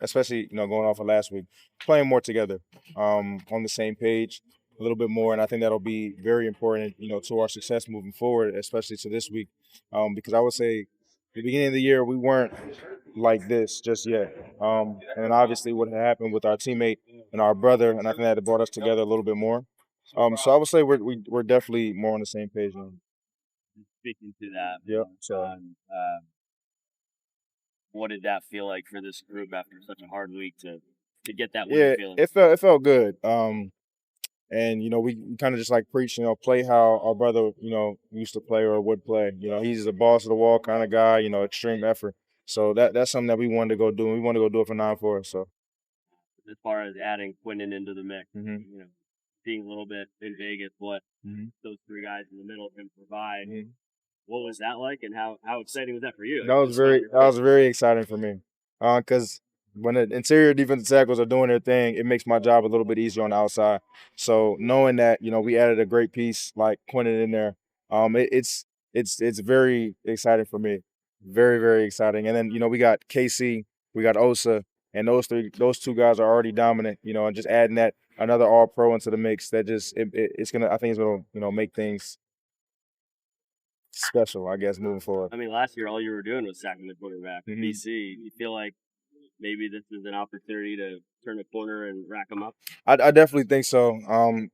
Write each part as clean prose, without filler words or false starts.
especially going off of last week, playing more together, on the same page a little bit more, and I think that'll be very important, to our success moving forward, especially to this week, because I would say the beginning of the year we weren't like this just yet, and obviously what had happened with our teammate and our brother, and I think that brought us together a little bit more. So I would say we're definitely more on the same page now. Speaking to that, Yep. So what did that feel like for this group after such a hard week to get that yeah, winning feeling? it felt good. And we kind of just like preach, play how our brother, used to play or would play. He's a balls to the wall kind of guy, extreme effort. So that's something that we wanted to go do, and we want to go do it for 9-4. So As far as adding Quinnen into the mix, hmm being a little bit in Vegas, what hmm those three guys in the middle can provide. hmm What was that like, and how exciting was that for you? that was very exciting for me, because when the interior defensive tackles are doing their thing, it makes my job a little bit easier on the outside. So knowing that we added a great piece like Quentin in there, it's very exciting for me, very very exciting. And then we got KC, we got Osa, and those two guys are already dominant. And just adding that another All Pro into the mix, that just it's gonna I think it's gonna make things special, I guess, moving forward. I mean, last year all you were doing was sacking the quarterback. Mhm. BC, you feel like maybe this is an opportunity to turn the corner and rack them up? I definitely think so.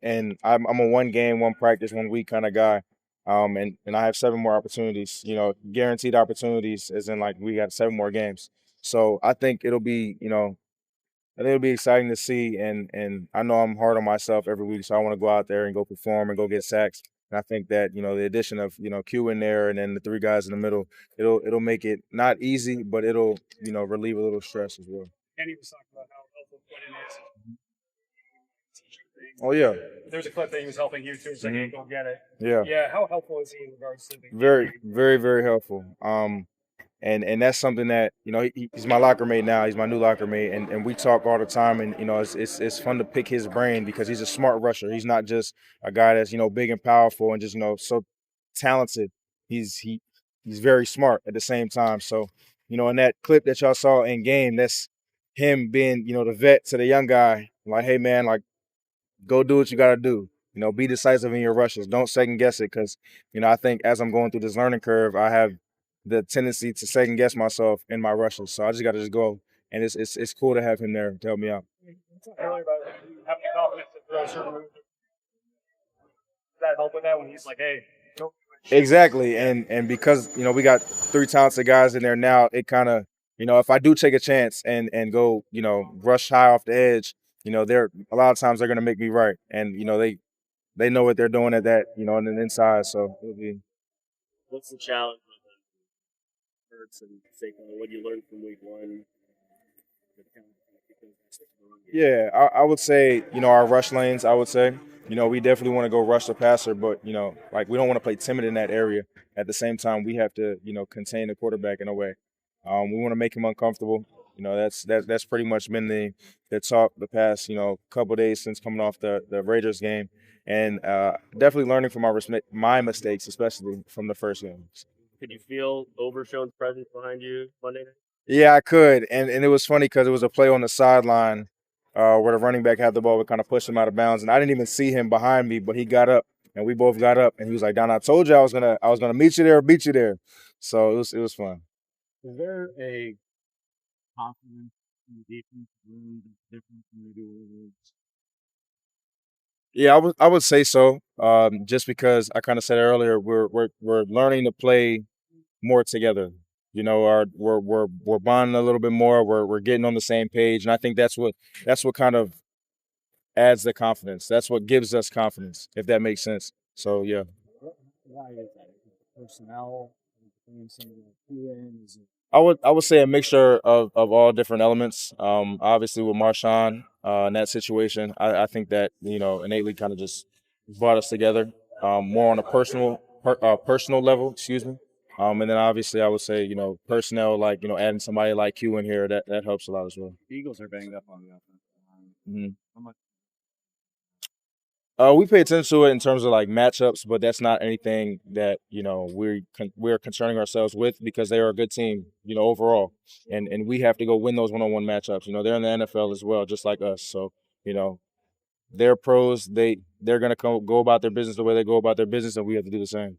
And I'm a one game, one practice, 1 week kind of guy. And I have 7 more opportunities. Guaranteed opportunities, as in like we got 7 more games. So I think it'll be exciting to see. And I know I'm hard on myself every week, so I want to go out there and go perform and go get sacks. And I think that the addition of Q in there and then the 3 guys in the middle, it'll make it not easy, but it'll relieve a little stress as well. Kenny was talking about how helpful Quentin is. Oh yeah. There's a clip that he was helping you too, so I can go get it. Yeah. Yeah, how helpful is he in regards to the Very, very, very helpful. And that's something that he's my locker mate now. He's my new locker mate, and we talk all the time. And it's fun to pick his brain because he's a smart rusher. He's not just a guy that's big and powerful and just so talented. He's very smart at the same time. So in that clip that y'all saw in game, that's him being the vet to the young guy. Like, hey man, like go do what you got to do. Be decisive in your rushes. Don't second guess it because, I think as I'm going through this learning curve, I have the tendency to second guess myself in my rushes. So I just got to just go. And it's cool to have him there to help me out. You talked earlier about having the confidence to throw certain moves. Does that help with that when he's like, hey, don't do it? Exactly. And because, we got 3 talented guys in there now, it kind of, if I do take a chance and go, rush high off the edge, they're a lot of times they're going to make me right. And, they know what they're doing at that, on the inside. So it'll be. What's the challenge with Hurts and Saquon? What you learned from week one? Yeah, I would say, our rush lanes, I would say. We definitely want to go rush the passer, but, like we don't want to play timid in that area. At the same time, we have to, contain the quarterback in a way. We want to make him uncomfortable. That's pretty much been the talk the past, couple of days since coming off the Raiders game. And definitely learning from my mistakes, especially from the first game. Could you feel Overshown's presence behind you Monday night? Yeah, I could. And it was funny because it was a play on the sideline where the running back had the ball. We kind of pushed him out of bounds. And I didn't even see him behind me, but he got up. And we both got up. And he was like, Don, I told you I was gonna meet you there or beat you there. So it was fun. Is there a confidence in the defense room that's different from maybe what it is? Yeah, I would say so. Just because I kind of said earlier, we're learning to play more together. We're bonding a little bit more. We're getting on the same page, and I think that's what kind of adds the confidence. That's what gives us confidence, if that makes sense. So yeah. Why is that? Is it personnel? Is it bringing somebody like you in? Is it I would say a mixture of all different elements. Obviously with Marshawn in that situation, I think that innately kind of just brought us together more on a personal level. Excuse me. And then obviously I would say personnel like adding somebody like Q in here that helps a lot as well. the Eagles are banged up on the offensive line? Mm-hmm. How much We pay attention to it in terms of like matchups, but that's not anything that we're concerning ourselves with because they are a good team, overall, and we have to go win those one-on-one matchups. They're in the NFL as well, just like us. So you know they're pros. They're gonna go about their business the way they go about their business, and we have to do the same.